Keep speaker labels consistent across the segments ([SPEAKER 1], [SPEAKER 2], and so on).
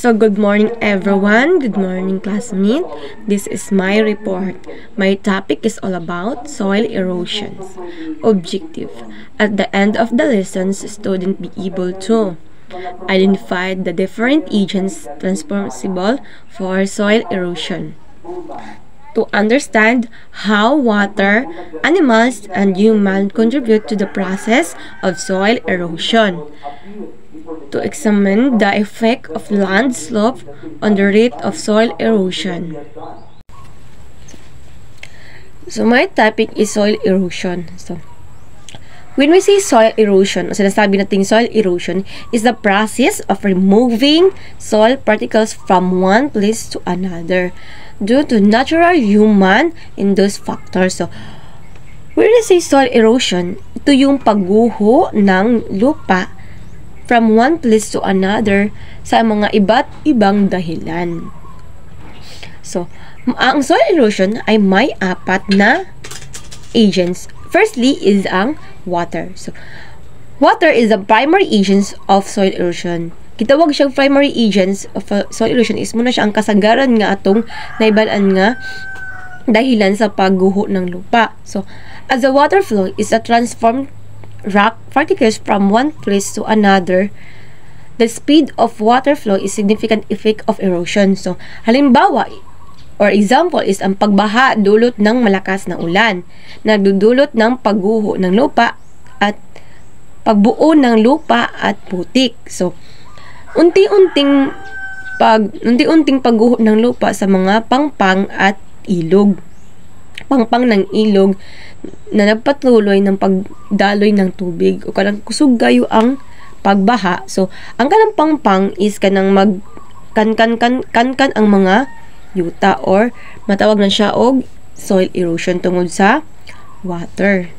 [SPEAKER 1] So good morning everyone, good morning classmate. This is my report. My topic is all about soil erosions. Objective. At the end of the lessons, students be able to identify the different agents responsible for soil erosion. To understand how water, animals, and humans contribute to the process of soil erosion. To examine the effect of land slope on the rate of soil erosion. So, my topic is soil erosion. So, when we say soil erosion, sinasabi natin soil erosion is the process of removing soil particles from one place to another due to natural human-induced factors. So, when we say soil erosion, ito yung pagguho ng lupa from one place to another sa mga iba't ibang dahilan. So, ang soil erosion ay may apat na agents. Firstly is ang water. So, water is the primary agents of soil erosion. Kitawag siyang primary agents of soil erosion is muna siya ang kasagaran nga atong naibalaan nga dahilan sa pagguho ng lupa. So, as the water flow is a transformed rock particles from one place to another, the speed of water flow is significant effect of erosion. So, halimbawa, or example is ang pagbaha dulot ng malakas na ulan, nagdudulot ng pagguho ng lupa at pagbuo ng lupa at putik. So, unti-unting pagguho ng lupa sa mga pangpang at ilog. Pangpang ng ilog na nagpatuloy ng pagdaloy ng tubig o kanang kusog gayo ang pagbaha. So, ang kanang pangpang is kanang kan ang mga yuta or matawag na siya og soil erosion tungod sa water.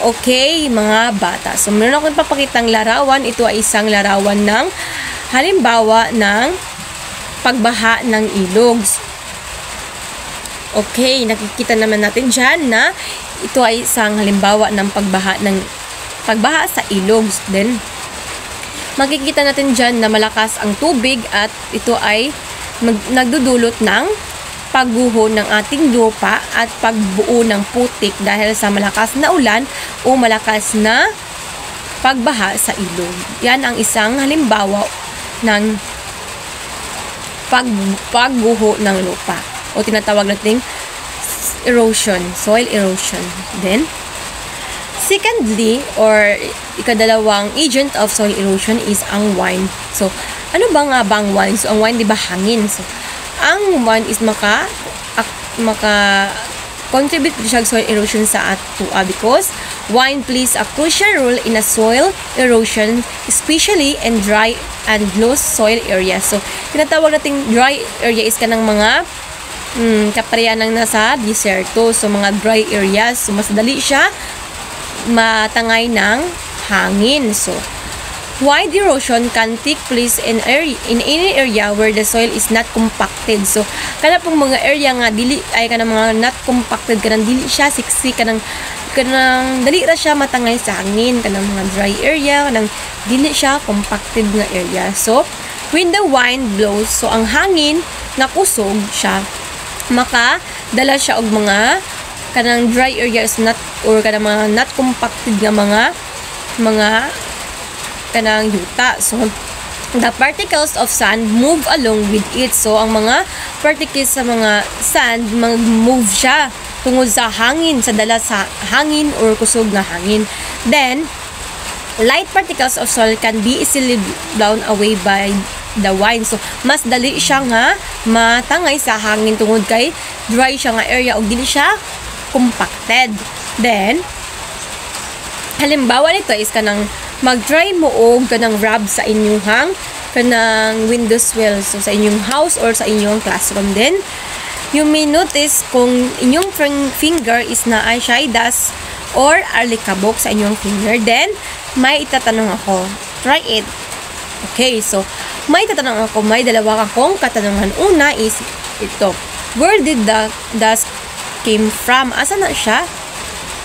[SPEAKER 1] Okay, mga bata. So, meron akong papakitang larawan. Ito ay isang larawan ng halimbawa ng pagbaha ng ilog. Okay, nakikita naman natin dyan na ito ay isang halimbawa ng pagbaha sa ilog. Then, makikita natin dyan na malakas ang tubig at ito ay nagdudulot ng pagguho ng ating lupa at pagbuo ng putik dahil sa malakas na ulan o malakas na pagbaha sa ilog. Yan ang isang halimbawa ng pagguho ng lupa o tinatawag nating erosion, soil erosion. Then, secondly, or ikadalawang agent of soil erosion is ang wind. So, ano ba nga bang wind? So, ang wind, di ba hangin? So, ang wind is contribute siya soil erosion sa atua because wind plays a crucial role in a soil erosion, especially in dry and loose soil areas. So, tinatawag nating dry area is kanang mga kaparehan ng nasa deserto. So, mga dry areas. So, mas dali siya matangay ng hangin. So, wind erosion can take place in any area where the soil is not compacted. So, kana pong mga area nga dili ay kanang mga not compacted, kanang dili siya siksi, kanang dali ra siya matangay sa hangin, kanang mga dry area, kanang dili siya compacted nga area. So, when the wind blows, so ang hangin nga kusog siya, makadala siya og mga kanang dry areas not or kanang mga not compacted nga mga kanang yuta. So, the particles of sand move along with it. So, ang mga particles sa mga sand, mag-move siya tungod sa hangin, sa dala sa hangin or kusog na hangin. Then, light particles of soil can be easily blown away by the wind. So, mas dali siya nga matangay sa hangin tungod kay dry siya nga area o dili siya compacted. Then, halimbawa nito is kanang mag-try mo og kanang rub sa inyong kanang window sill, so sa inyong house or sa inyong classroom. Then, you may notice kung inyong finger is na ay shy dust or alikabok sa inyong finger. Then, may itatanong ako. Try it. Okay, so, may itatanong ako. May dalawa akong katanungan. Una is ito. Where did the dust came from? Asa na siya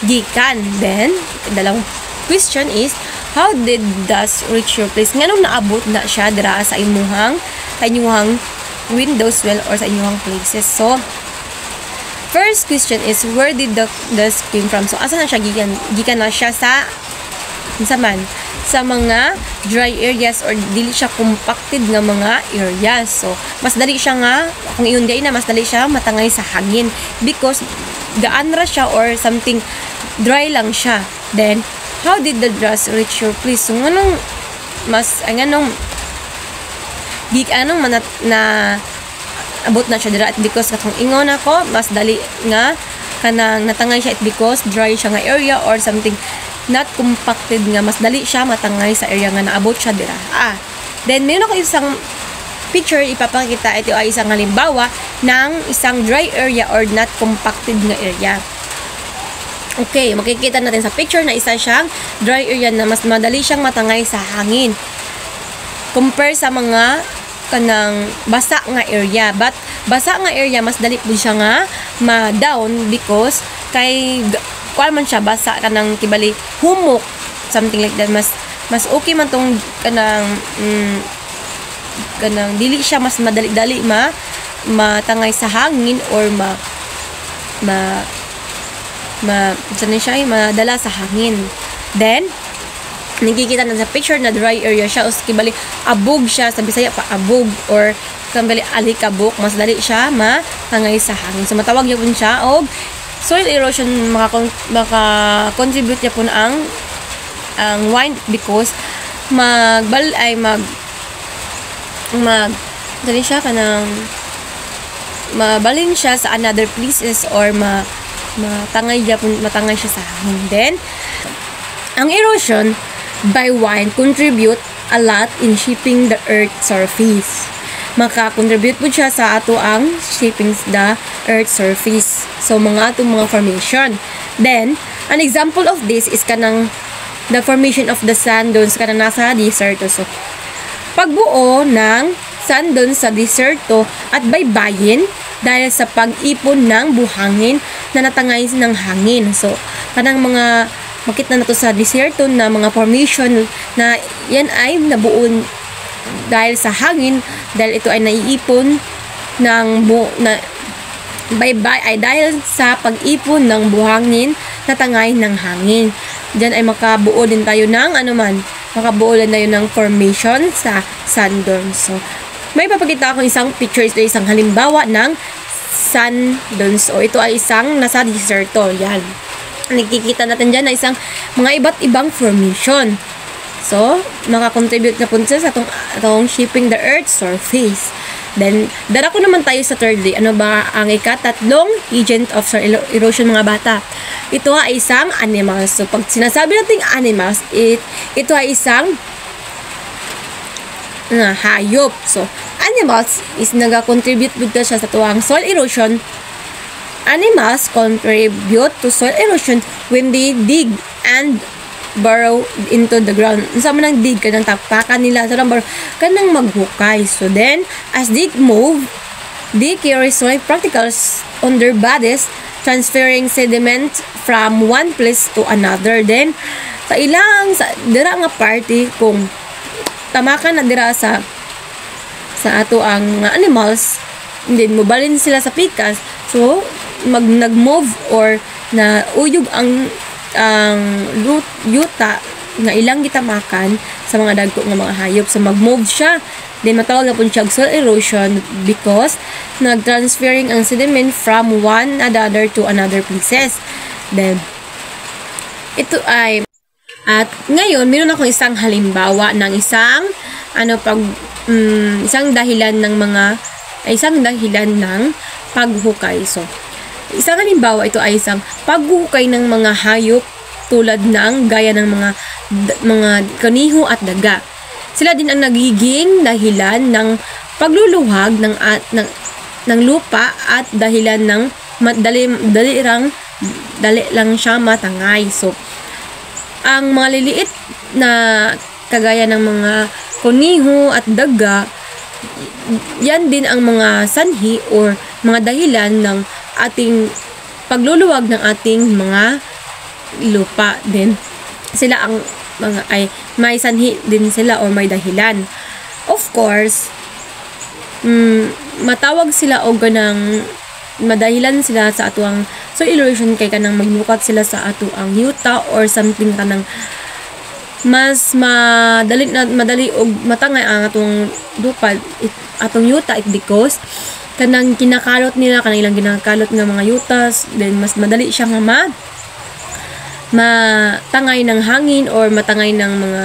[SPEAKER 1] gikan? Then, dalawang question is, how did dust reach your place? Nganong naabot na siya dira sa inyong windows well or sa inyong places? So, first question is, where did the dust came from? So, asa na siya gikan na siya sa mga dry areas or dili siya compacted nga mga areas. So, mas dali siya nga, kung iyon day na, mas dali siya matangay sa hangin because gaan ra siya or something dry lang siya. Then, how did the dust reach your place? So, anong abot na siya dira because katong ingon ako, mas dali nga kanang natangay siya because dry siya nga area or something not compacted nga, mas dali siya matangay sa area nga naabot siya dira. Then meron ako isang picture ipapakita. Ito ay isang halimbawa ng isang dry area or not compacted nga area. Okay, makikita natin sa picture na isa siyang dry area na mas madali siyang matangay sa hangin compare sa mga kanang basa nga area. But basa nga area mas dali po siya nga ma-down because kay kuan man siya basa kanang kibali humok, something like that. Mas okay man tong kanang dili siya mas madali-dali matangay sa hangin or madala sa hangin. Then nakikita na sa picture na dry area siya o kibali abog siya, sa Bisaya pa abog or kambali alikabok, mas dali siya matangay sa hangin. So matawag niya po siya og soil erosion. Maka-contribute niya po ang wind because dali siya kanang mabalin siya sa another places or matangay siya sa hangin. Then ang erosion by wind contribute a lot in shaping the earth's surface. Maka-contribute po siya sa ato ang shaping the earth's surface. So, mga formation. Then, an example of this is kanang the formation of the sand dunes kanang nasa deserto. So, pagbuo ng sand dunes sa deserto at baybayin dahil sa pag-ipon ng buhangin na natangay ng hangin. So, kanang mga makita na to sa deserto na mga formation na yan ay nabuo dahil sa hangin, dahil ito ay naiipon ng baybay ay dahil sa pag-ipon ng buhangin na tangay ng hangin. Diyan ay makabuo din tayo ng formation sa sand dunes. So, may papakita akong isang picture, ito isang halimbawa ng sand dunes. So, ito ay isang nasa deserto. Yan. Nakikita natin dyan na isang mga iba't ibang formation. So, makakontribute na po sa itong shaping the earth's surface. Then, darako naman tayo sa thirdly. Ano ba ang ikatatlong agent of soil erosion, mga bata? Ito ay isang animals. So, pag sinasabi natin animals, ito ay isang hayop. So, animals is nag-contribute siya sa tuwang soil erosion. Animals contribute to soil erosion when they dig and burrow into the ground. Sa manang dig kanang tapakan nila sa burrow kanang maghukay. So then, as they move, they carry soil particles on their bodies, transferring sediment from one place to another. Then, sa dira nga party kung tamakan na dira sa ato ang animals, then mobalin sila sa pikas. So, nag-move or na uyog ang yuta nga ilang gitamakan sa mga dagko nga mga hayop. So mag-move siya, then matawag na po siya soil erosion because nag-transferring ang sediment from one another to another places. Then ito ay at ngayon meron akong isang halimbawa ng isang dahilan ng paghukay. So isang halimbawa, ito ay isang paghuhukay ng mga hayop tulad ng gaya ng mga kaniho at daga. Sila din ang nagiging dahilan ng pagluluwag ng lupa at dahilan ng dali lang siya matangay. So, ang mga liliit na kagaya ng mga kaniho at daga, yan din ang mga sanhi or mga dahilan ng ating pagluluwag ng ating mga lupa. Din sila ang may sanhi din sila or may dahilan. Of course, matawag sila og ganang madahilan sila sa atuang soil erosion kay kanang maglukat sila sa atuang yuta or something kanang mas madali og matangay ang atong lupa atong yuta because kanang kinakalot nila kanang ilang ginakalot nga mga yutas, then mas madali siya nga matangay ng hangin or matangay ng mga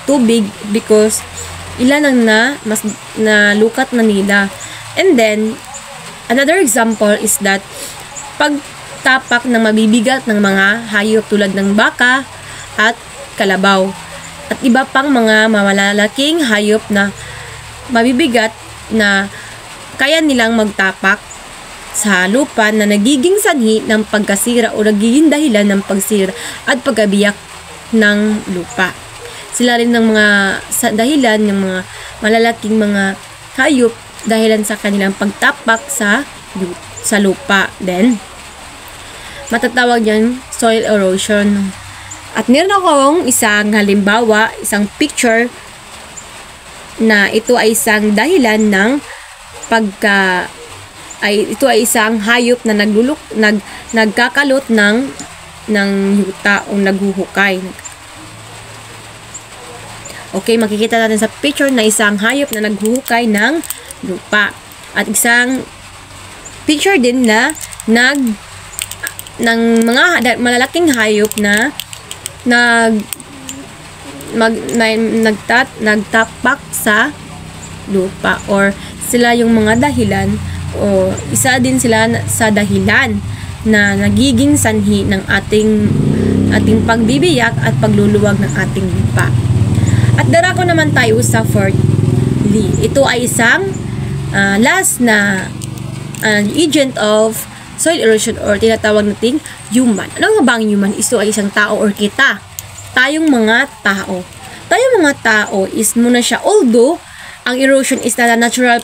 [SPEAKER 1] tubig because ilan ang mas nalukat na nila. And then another example is that pagtapak ng mabibigat ng mga hayop tulad ng baka at kalabaw at iba pang mga malalaking hayop na mabibigat na kaya nilang magtapak sa lupa na nagiging sanhi ng pagkasira o nagiging dahilan ng pagsira at pagkabiyak ng lupa. Sila rin ng mga dahilan ng mga malalaking mga hayop dahilan sa kanilang pagtapak sa lupa. Then, matatawag yan soil erosion. At meron akong isang halimbawa, isang picture na ito ay isang dahilan ng ito ay isang hayop na nagkakalot ng yuta o naghuhukay. Okay, makikita natin sa picture na isang hayop na naghuhukay ng lupa. At isang picture din na ng mga malalaking hayop na nagtapak sa lupa or sila yung mga dahilan o isa din sila sa dahilan na nagiging sanhi ng ating pagbibiyak at pagluluwag ng ating lupa. At darako naman tayo sa fourthly. Ito ay isang last na agent of soil erosion or tinatawag nating human. Ano nga ba ang human? Ito ay isang tao or kita. Tayong mga tao. Tayong mga tao is muna siya. Although, ang erosion is na natural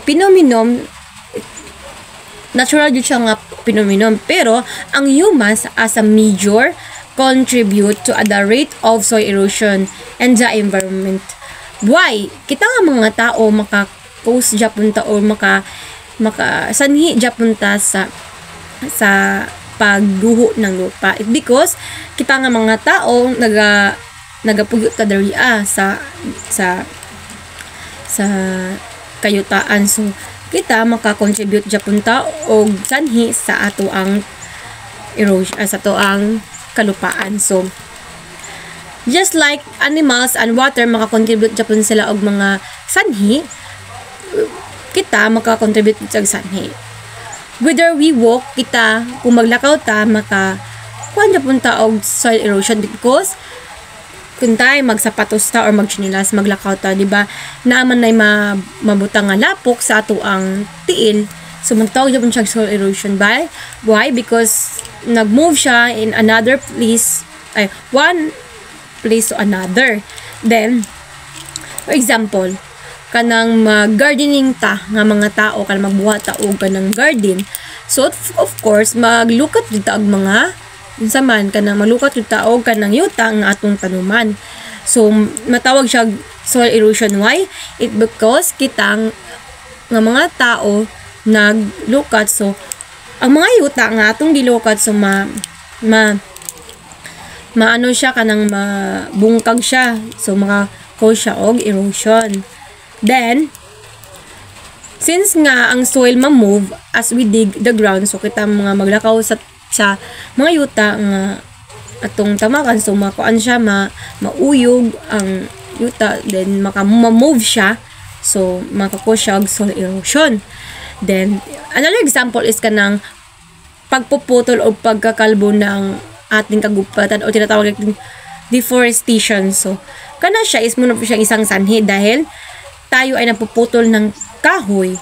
[SPEAKER 1] phenomenon, natural yun siya nga phenomenon. Pero, ang humans as a major contribute to the rate of soil erosion and the environment. Why? Kita nga mga tao maka-cause japunta or sanhi japunta sa pagguho ng lupa. Because kita nga mga tao nagapugyo ta diri sa kayutaan. So kita maka-contribute japunta og sanhi sa ato ang erosion sa ato ang kalupaan. So just like animals and water maka-contribute japon sila og mga sanhi, kita maka-contribute sa sanhi. Whether we walk, kita kung maglakaw ta kuan japon ta og soil erosion because kung tayo magsapatos ta or magchinilas maglakaw ta, di ba? Naaman nay mabutang nga lapok sa ato ang tiil. So, magtawag dyan siya soil erosion. Why? Because nag-move siya in another place, one place to another. Then, for example, kanang gardening ta nga mga tao, kanang magbuhat ta og kanang garden. So, of course, maglukat dito ang mga saman, kanang maglukat dito og kanang yuta nga atong tanuman. So, matawag siya soil erosion. Why? Because kitang nga mga tao naglukat, so ang mga yuta nga atong gilukat, so maano siya kanang mabungkag siya, so maka-cause siya og erosion. Then since nga ang soil ma-move as we dig the ground, so kita mga maglakaw sa mga yuta nga atong tamakan, so makuan siya mauyog ang yuta, then maka-move siya, so maka-cause siya og soil erosion. Then, another example is kanang pagpuputol o pagkakalbo ng ating kagubatan o tinatawag natin deforestation. So, kana siya is muna po siyang isang sanhi dahil tayo ay napuputol ng kahoy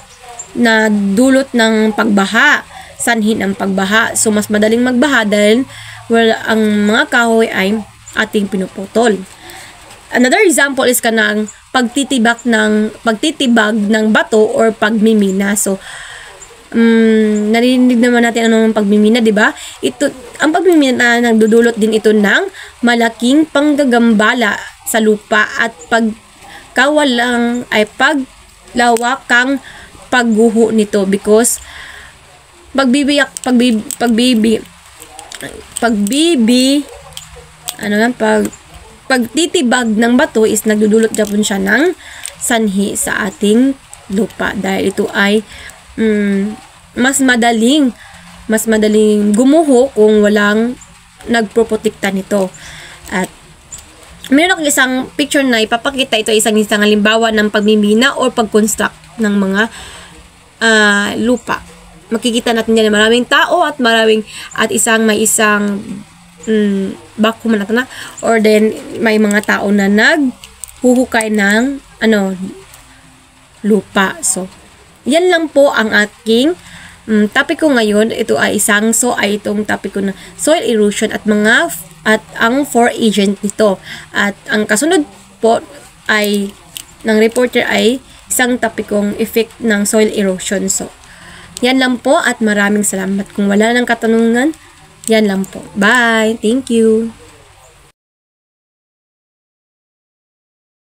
[SPEAKER 1] na dulot ng pagbaha, sanhi ng pagbaha. So, mas madaling magbaha dahil ang mga kahoy ay ating pinuputol. Another example is kanang pagtitibag ng bato or pagmimina. So narinig naman natin anong pagmimina, di ba? Ito, ang pagmimina nagdudulot din ito ng malaking panggagambala sa lupa at paglawakang pagguho nito because pagtitibag ng bato is nagdudulot japon siya ng sanhi sa ating lupa dahil ito ay mas madaling gumuho kung walang nagproprotekta nito. At meron akong isang picture na ipapakita. Ito isang halimbawa ng pagmimina or pag-construct ng mga lupa. Makikita natin dyan maraming tao at may isang vacuum na or then may mga tao na naghuhukay ng lupa. So, yan lang po ang aking topic ko ngayon. Ito ay itong topic ko na soil erosion at ang 4 agent nito. At ang kasunod po ay ng reporter ay isang topic kong effect ng soil erosion. So, yan lang po at maraming salamat. Kung wala nang katanungan, yan lang po. Bye! Thank you!